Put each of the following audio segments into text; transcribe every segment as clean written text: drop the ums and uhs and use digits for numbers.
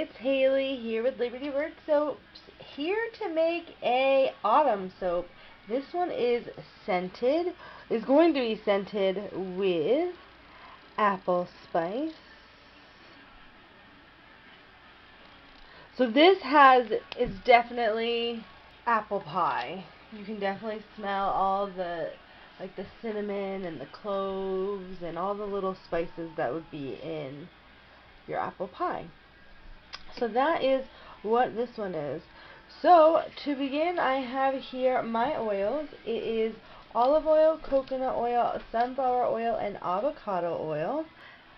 it's Haley here with Liberty Bird Soaps, here to make a autumn soap. This one is going to be scented with apple spice. So this is definitely apple pie. You can definitely smell all the cinnamon and the cloves and all the little spices that would be in your apple pie. So that is what this one is. So to begin, I have here my oils. It is olive oil, coconut oil, sunflower oil, and avocado oil.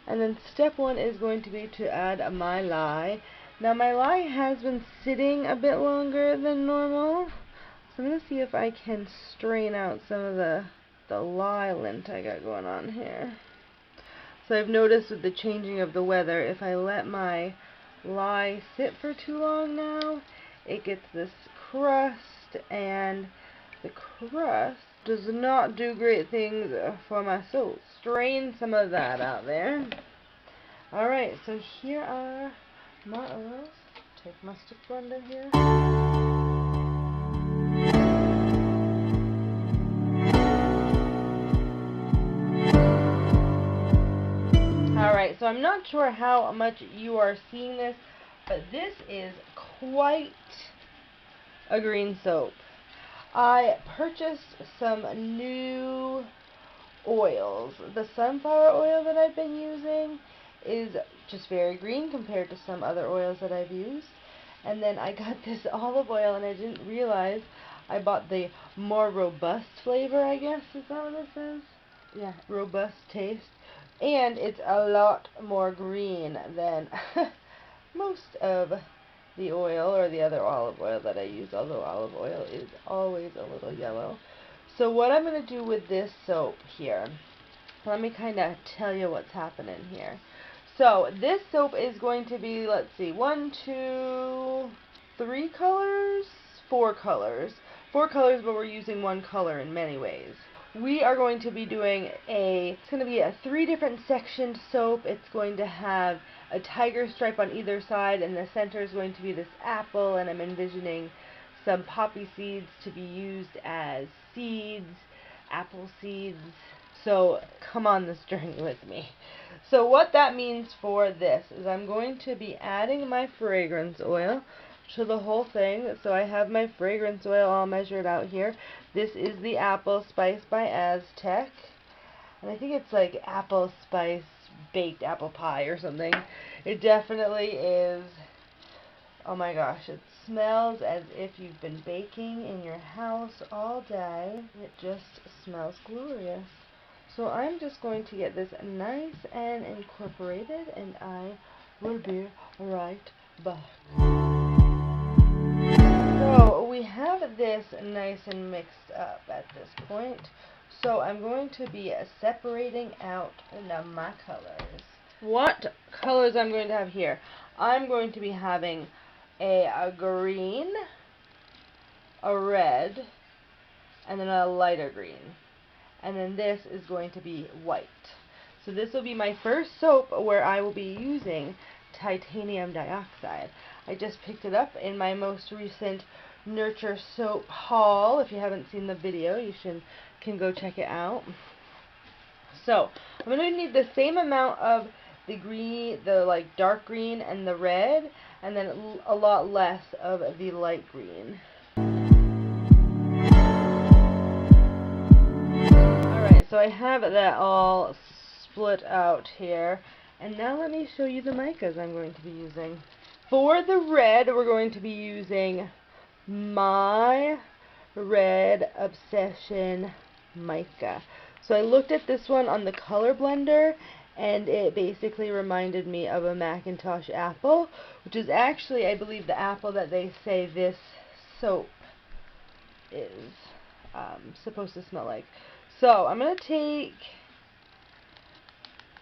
And then step one is going to be to add my lye. Now my lye has been sitting a bit longer than normal, so I'm going to see if I can strain out some of the lye lint I got going on here. So I've noticed with the changing of the weather, if I let my lye sit for too long now, it gets this crust, and the crust does not do great things for my soap. Strain some of that out there. Alright, so here are my oils. Take my stick blender here. Alright, so I'm not sure how much you are seeing this, but this is quite a green soap. I purchased some new oils. The sunflower oil that I've been using is just very green compared to some other oils that I've used. And then I got this olive oil, and I didn't realize I bought the more robust flavor, I guess. Is that what this is? Yeah, robust taste. And it's a lot more green than most of the oil or the other olive oil that I use, although olive oil is always a little yellow. So what I'm going to do with this soap here, let me kind of tell you what's happening here. So this soap is going to be, let's see, 1, 2, 3 colors? 4 colors. 4 colors, but we're using one color in many ways. We are going to be doing it's going to be a 3 different sectioned soap. It's going to have a tiger stripe on either side, and the center is going to be this apple, and I'm envisioning some poppy seeds to be used as seeds, apple seeds. So come on this journey with me. So what that means for this is I'm going to be adding my fragrance oil to the whole thing. So I have my fragrance oil all measured out here. This is the Apple Spice by Aztec, and I think it's like apple spice baked apple pie or something. It definitely is. Oh my gosh, it smells as if you've been baking in your house all day. It just smells glorious. So I'm just going to get this nice and incorporated, and I will be right back. So we have this nice and mixed up at this point. So I'm going to be separating out my colors. What colors I'm going to have here? I'm going to be having a green, a red, and then a lighter green. And then this is going to be white. So this will be my first soap where I will be using titanium dioxide. I just picked it up in my most recent Nurture soap haul. If you haven't seen the video, you can go check it out. So I'm going to need the same amount of the green, the dark green and the red, and then a lot less of the light green. Alright, so I have that all split out here. And now let me show you the micas I'm going to be using. For the red, we're going to be using my Red Obsession mica. So I looked at this one on the color blender, and it basically reminded me of a Macintosh apple, which is actually, I believe, the apple that they say this soap is supposed to smell like. So I'm going to take,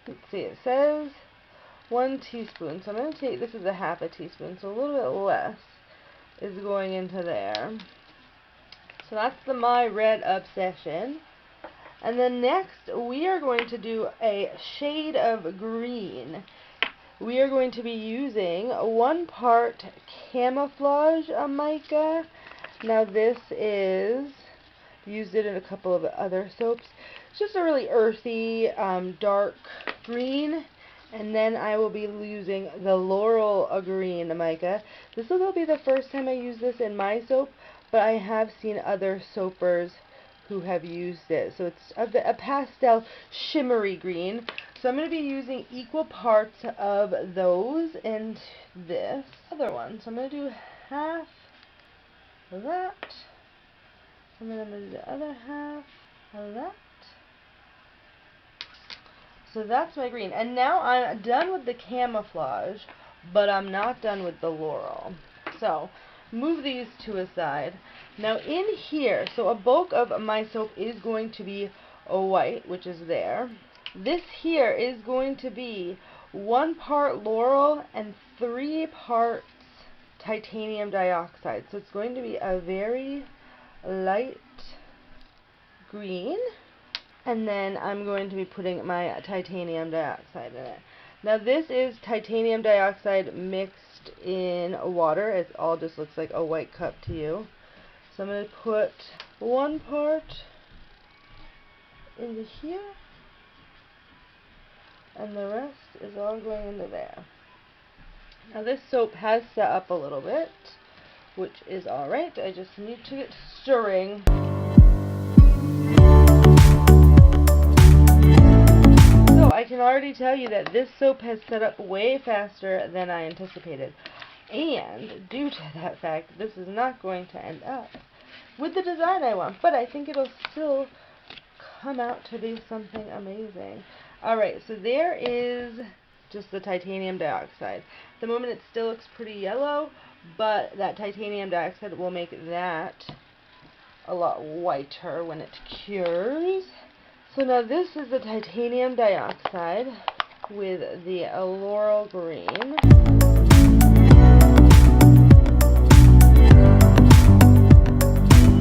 let's see, it says 1 teaspoon. So I'm going to take, this is a half a teaspoon, so a little bit less is going into there. So that's my Red Obsession. And then next we are going to do a shade of green, we are going to be using 1 part camouflage mica. Now this is, used it in a couple of other soaps. It's just a really earthy, dark green. And then I will be using the Laurel Green mica. This will be the first time I use this in my soap, but I have seen other soapers who have used it. So it's a pastel shimmery green. So I'm going to be using equal parts of those and this other one. So I'm going to do half of that, and then I'm going to do the other half of that. So that's my green. And now I'm done with the camouflage, but I'm not done with the Laurel. So move these to a side. Now in here, so a bulk of my soap is going to be a white, which is there. This here is going to be 1 part Laurel and 3 parts titanium dioxide. So it's going to be a very light green. And then I'm going to be putting my titanium dioxide in it. Now this is titanium dioxide mixed in water. It all just looks like a white cup to you. So I'm going to put 1 part into here, and the rest is all going into there. Now this soap has set up a little bit, which is alright. I just need to get stirring. I can already tell you that this soap has set up way faster than I anticipated. And due to that fact, this is not going to end up with the design I want. But I think it'll still come out to be something amazing. Alright, so there is just the titanium dioxide. At the moment it still looks pretty yellow, but that titanium dioxide will make that a lot whiter when it cures. So now this is the titanium dioxide with the Laurel Green.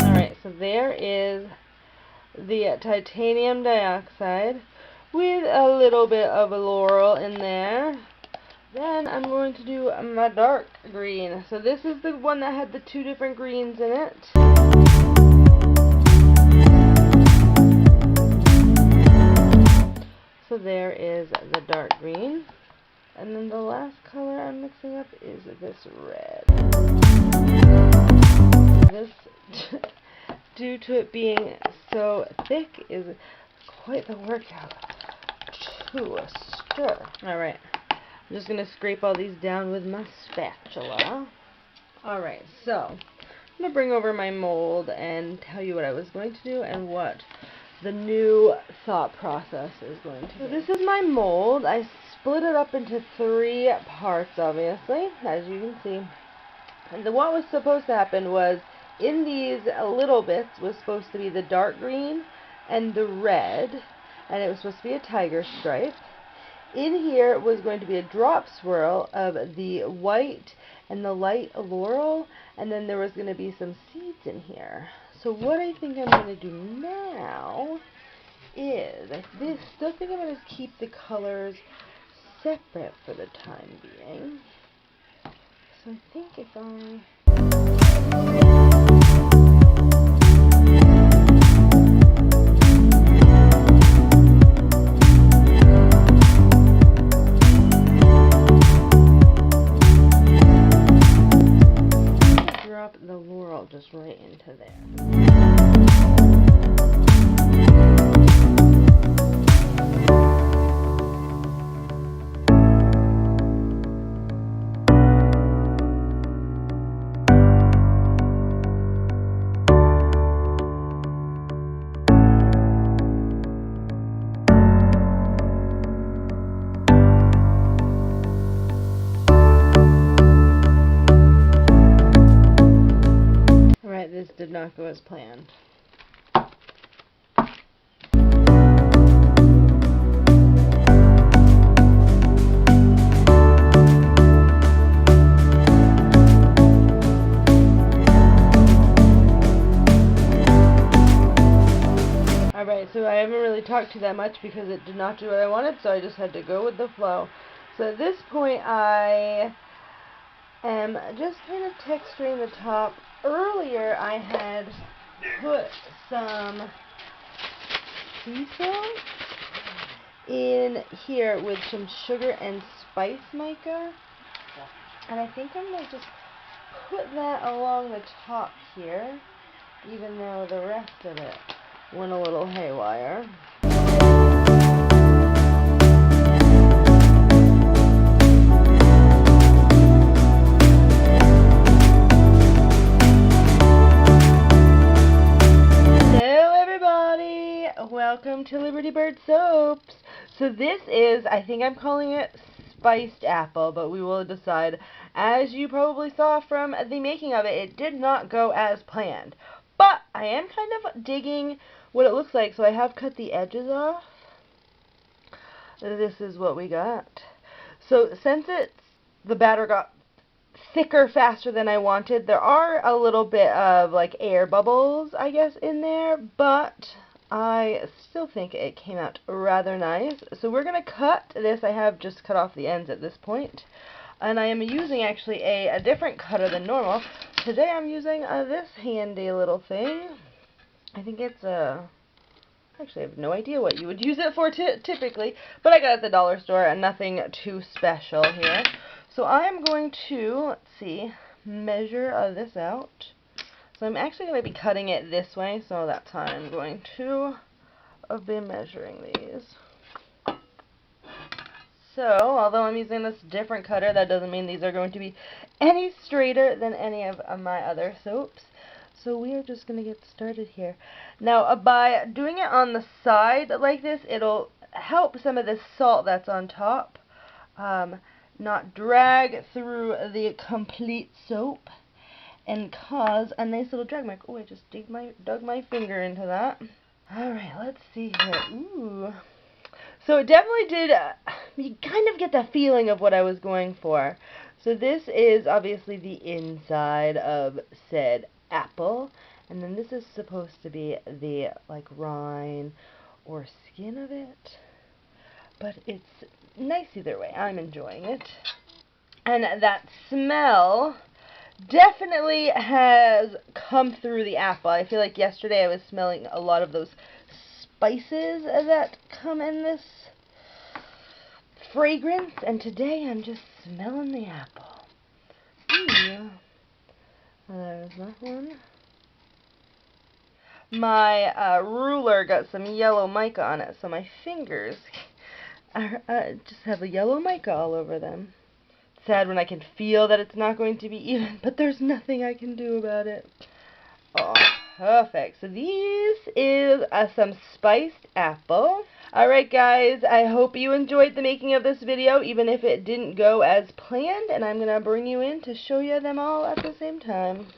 Alright, so there is the titanium dioxide with a little bit of Laurel in there. Then I'm going to do my dark green. So this is the one that had the 2 different greens in it. So there is the dark green. And then the last color I'm mixing up is this red. This, due to it being so thick, is quite the workout to stir. Alright, I'm just going to scrape all these down with my spatula. Alright, so I'm going to bring over my mold and tell you what I was going to do and what the new thought process is going to be. So this is my mold. I split it up into 3 parts, obviously, as you can see. And what was supposed to happen was, in these little bits was supposed to be the dark green and the red, and it was supposed to be a tiger stripe. In here was going to be a drop swirl of the white and the light Laurel, and then there was going to be some seeds in here. So what I think I'm going to do now is, I still think I'm going to keep the colors separate for the time being. So I think if I drop the Laurel just right into there. This did not go as planned. Alright, so I haven't really talked to you that much because it did not do what I wanted, so I just had to go with the flow. So at this point I am just kind of texturing the top. Earlier I had put some sea salt in here with some sugar and spice mica, and I think I'm going to just put that along the top here, even though the rest of it went a little haywire. Welcome to Liberty Bird Soaps. So this is, I think I'm calling it spiced apple, but we will decide. As you probably saw from the making of it, it did not go as planned. But I am kind of digging what it looks like, so I have cut the edges off. This is what we got. So since the batter got thicker faster than I wanted, there are a little bit of like air bubbles, I guess, in there, but I still think it came out rather nice. So we're going to cut this. I have just cut off the ends at this point. And I am using actually a different cutter than normal. Today I'm using this handy little thing. I think it's actually I have no idea what you would use it for typically. But I got it at the dollar store and nothing too special here. So I am going to, let's see, measure this out. So I'm actually going to be cutting it this way, so that's how I'm going to be measuring these. So, although I'm using this different cutter, that doesn't mean these are going to be any straighter than any of my other soaps. So we are just going to get started here. Now, by doing it on the side like this, it'll help some of the salt that's on top not drag through the complete soap and cause a nice little drag mark. Oh, I just dug my finger into that. Alright, let's see here. Ooh. So it definitely did, you kind of get the feeling of what I was going for. So this is obviously the inside of said apple. And then this is supposed to be the, like, rind or skin of it. But it's nice either way. I'm enjoying it. And that smell definitely has come through the apple. I feel like yesterday I was smelling a lot of those spices that come in this fragrance, and today I'm just smelling the apple. Ooh. There's that one. My ruler got some yellow mica on it, so my fingers just have a yellow mica all over them. Sad when I can feel that it's not going to be even, but there's nothing I can do about it. Oh, perfect. So this is some spiced apple. Alright guys, I hope you enjoyed the making of this video, even if it didn't go as planned, and I'm going to bring you in to show you them all at the same time.